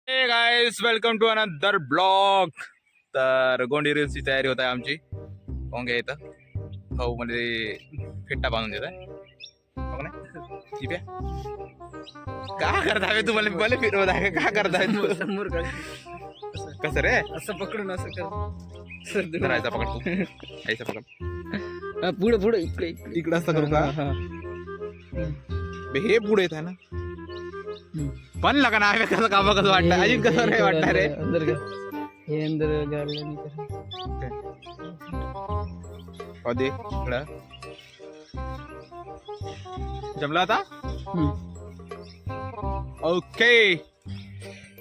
हे guys welcome to another blog. तर गोंडी रील्सची तयारी होत आहे आमची. कोंगे इथं भाऊ मध्ये फिट्टा बांधून देत आहे. का करताय तुम्हाला मला फिरवत आहे का करताय तू समोर कसं रे असं पकडून असं कर धरायचा पकड तू ऐसा पकड पुढे पुढे इकडे इकडं असं करू का बे हे पुढे येत आहे ना पण लगा ना कसं काम कसं वाटतं अजून कसं रे वाटतं रे अंदर हे अंदर गाडलं दे इकडं जमला आता ओके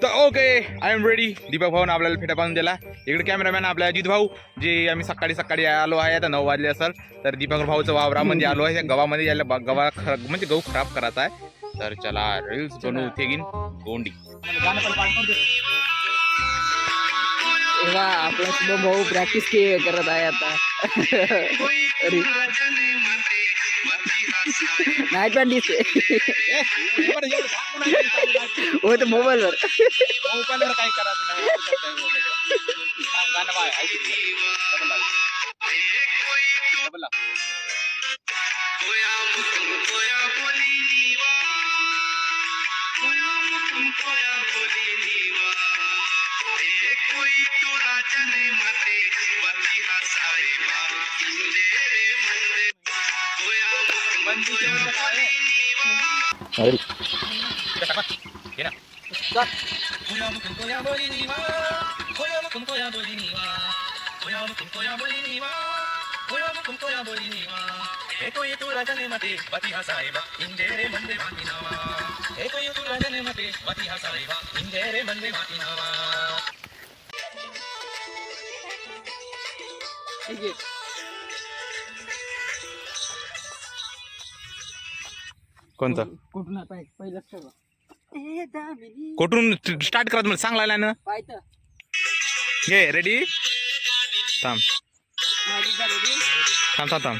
तर okay I am ready. Deepak भाऊन आपल्याला फेटा बांधून दिला. इकडे कॅमेरामॅन आपला अजित भाऊ जे आम्ही सकाळी आलो आहे आता 9 वाजले असेल. तर दीपक भाऊचं वावरामध्ये आलो आहे. त्या गव्हामध्ये यायला गव्हा म्हणजे गहू खराब करायचा आहे. तर चला रील्स बनवू थेगिन गोंडी. आपला शुभम भाऊ प्रॅक्टिस करत आहे आता. अरे नाही प्रॅक्टिस हो तर मोबाईलवर काय करायचं कोणतं कुठून पहिलं कुठून स्टार्ट करत मला सांग लागला ना पायतं घे रेडी थांब थांब थांब थांब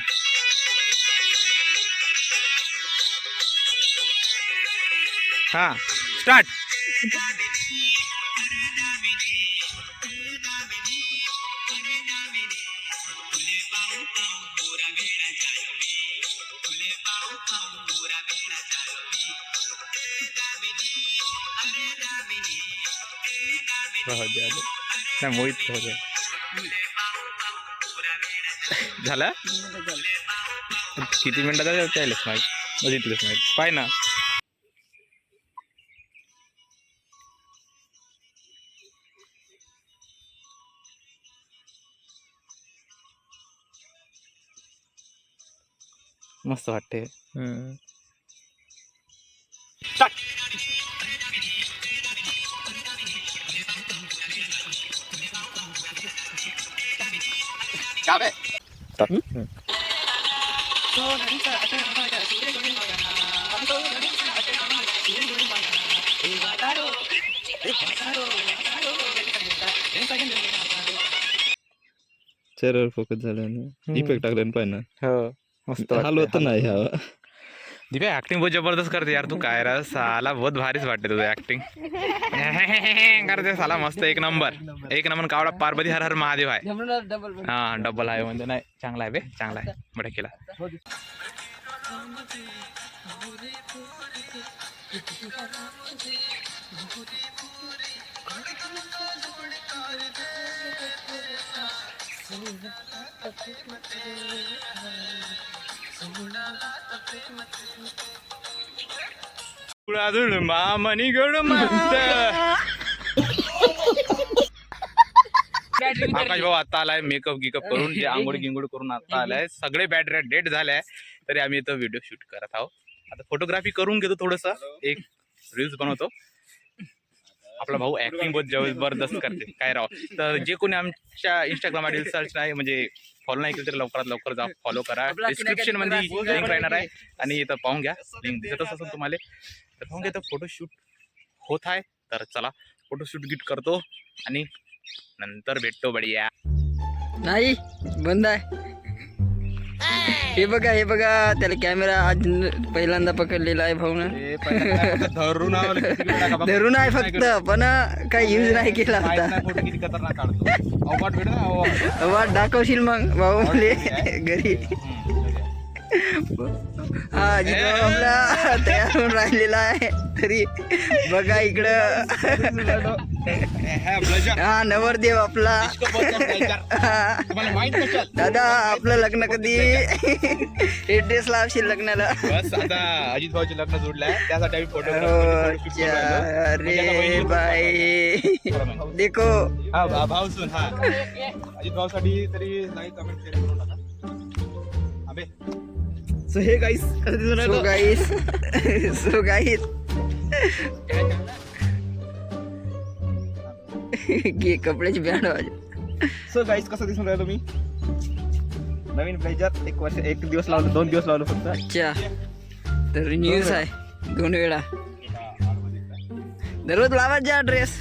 हा स्टार्ट. नाही मोहित हो झालं किती मिनिटाचा त्यालाच माहीत बघितलंच माहीत पाय ना. मस्त वाटते. चेहऱ्यावर फोकस झाला ना इफेक्ट टाकला ना पाहिजे हो मस्त हलवत नाही हवा. दिव्या ऍक्टिंग बहुत जबरदस्त करते यार तू. काय रा साला बहुत भारीच वाटते तुझं ऍक्टिंग करते साला मस्त एक नंबर कावडा पार्वती हर हर महादेव आहे. डबल हा डबल आहे म्हणजे नाही चांगला आहे बे चांगला आहे बडा केला. मामनी गड आकाश भाऊ आता आलाय मेकअप गिकअप करून जे आंघोळ गिंगोळ करून आता आलाय. सगळे बॅटरी डेट झाल्या तरी आम्ही इथं व्हिडिओ शूट करत आहोत. आता फोटोग्राफी करून घेतो थोडस एक रील्स बनवतो. आपला भाऊ ऍक्टिंग बहुत जबरदस्त करते काय राव. तर जे कोणी आमच्या इंस्टाग्राम आयडी सर्च नाही म्हणजे फॉलो नाही केलं तर लवकरात लवकर जा फॉलो करा. डिस्क्रिप्शन मध्ये लिंक राहणार आहे आणि इथं पाहून घ्या. लिंक दिसतच असेल तुम्हाला तर पाहून घ्या. इथं फोटोशूट होत आहे तर चला फोटोशूट गिट करतो आणि नंतर भेटतो बढिया. नाही बंद आहे हे बघा त्याला कॅमेरा आज पहिल्यांदा पकडलेला आहे भाऊन. धरून धरून आहे फक्त, पण काही यूज नाही केला होता. फोटो किती खतरनाक काढतो. अवघड भेट ना वाट दाखवशील मग भाऊ मुले घरी. हा जिथं आपला तयार होऊन राहिलेला आहे. तरी बघा इकडं हा नवरदेव आपला. दादा आपलं लग्न कधी हे ड्रेस लावशील लग्नाला? बस आता अजित भाऊचे लग्न जोडलंय त्यासाठी आम्ही फोटो. अरे बाई देखो भाऊ सुन. हा अजित भाऊसाठी तरी लाईक कमेंट शेअर करून टाका. अबे so hey guys so guys घे कपड्याची बँड वाजव. सो गाईस कसं दिसून राहिलो मी? नवीन ब्लेझर एक दिवस लावलो, 2 दिवस लावलो फक्त. अच्छा तर न्यूज आहे 2 वेळा. दररोज लावत जा ड्रेस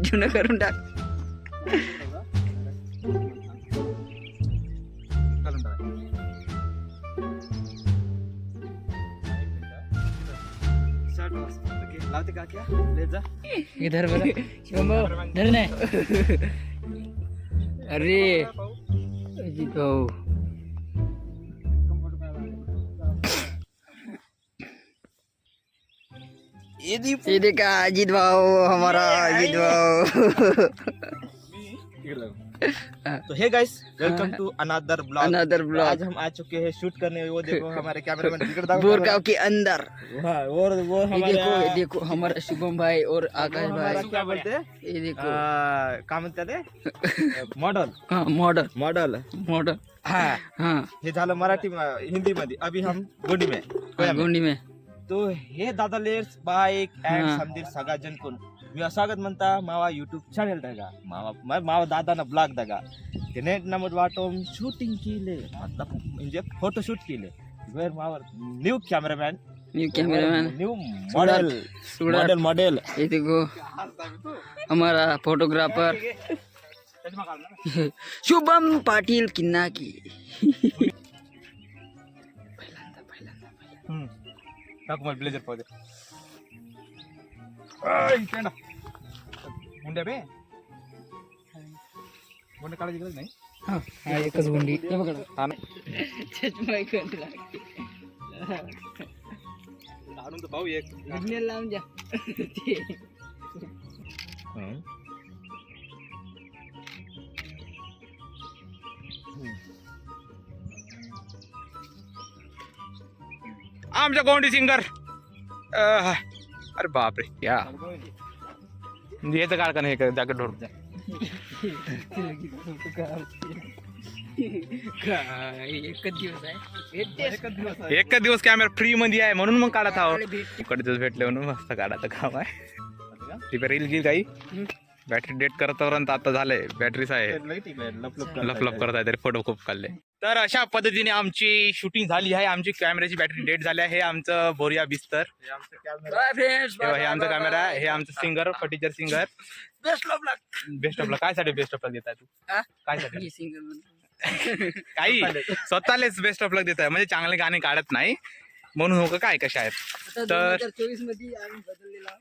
जुनं करून टाक. लावते का क्या ब्लेझर? इधर बघा धर नाही. अरे अजित भाऊ ये देखा अजित भाऊ हमारा अजित भाऊ. तो hey guys welcome to another blog. Another blog. आज हम आ चुके हैं शूट करने. वो देखो हमारे कैमरामैन इधर देखो. बोरगांव के अंदर. और वो ये हमारे देखो देखो हमारा शुभम भाई और आकाश हमारा भाई. क्या बोलते हैं? ये देखो काय म्हणतात ते? मॉडल हाँ मॉडल मॉडल. हाँ हाँ हे झालं मराठी हिंदी मध्ये. अभी हम गोंडी में कोया में. गोंडी में. तो हे दादा लेर्स बाईक अँड हा. समधीर सगळा जण कोण मी स्वागत म्हणता मावा यूट्यूब चॅनल दागा मावा दादाना ब्लॉग दागा ते नेट नंबर वाटून शूटिंग केले मतलब म्हणजे फोटो शूट केले. वेर मावर new cameraman new cameraman new model Surat. Model. ये देखो हमारा फोटोग्राफर शुभम पाटील किन्नाकी. टाकू मला ब्लेझर पाहू दे. मुंड्या बे मुंड्या काढायची गरज नाही. हा एकच गुंडी. हे बघा हा आणून तर पाहू एक. लावून द्या. आमच्या गोंडी सिंगर. अरे बापरे या याचं काळ का नाही जॅकेट धरून. एकच दिवस आहे. एकच दिवस कॅमेरा फ्री मध्ये आहे म्हणून मग काढत आहो. इकडे भेटले म्हणून मस्त काढायचं काम आहे. रिपेअर येईल की काही बॅटरी डेट करत आता झालंय. बॅटरीच आहे लप करत आहे तरी फोटो खूप काढले. तर अशा पद्धतीने आमची शूटिंग झाली आहे. आमची कॅमेऱ्याची बॅटरी डेट झाली आहे. हे आमचं बोरिया बिस्तर. हे आमचा कॅमेरा. हे आमचं सिंगर फटीचर सिंगर. बेस्ट ऑफ लक. काय साठी बेस्ट ऑफ लक देताय तू? काय साठी काही स्वतःलाच बेस्ट ऑफ लक देत आहे म्हणजे चांगले गाणे काढत नाही म्हणून हो. काय कशा आहेत तर 2024 मध्ये आम्ही बदललेला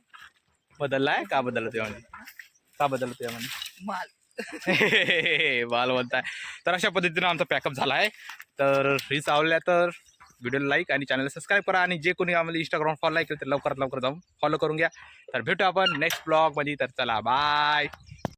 बदललाय का? बदललं त्यामध्ये का? बदललं त्यामध्ये बाल बोलताय. तर अशा पद्धतीने आमचा पॅकअप झाला आहे. तर रील्स आवडल्या तर व्हिडिओला लाईक आणि चॅनलला सबस्क्राईब करा. आणि जे कोणी आम्हाला इंस्टाग्राम फॉलो नाही केलं तर लवकरात लवकर जाऊन फॉलो करून घ्या. तर भेटू आपण नेक्स्ट ब्लॉग मध्ये. तर चला बाय.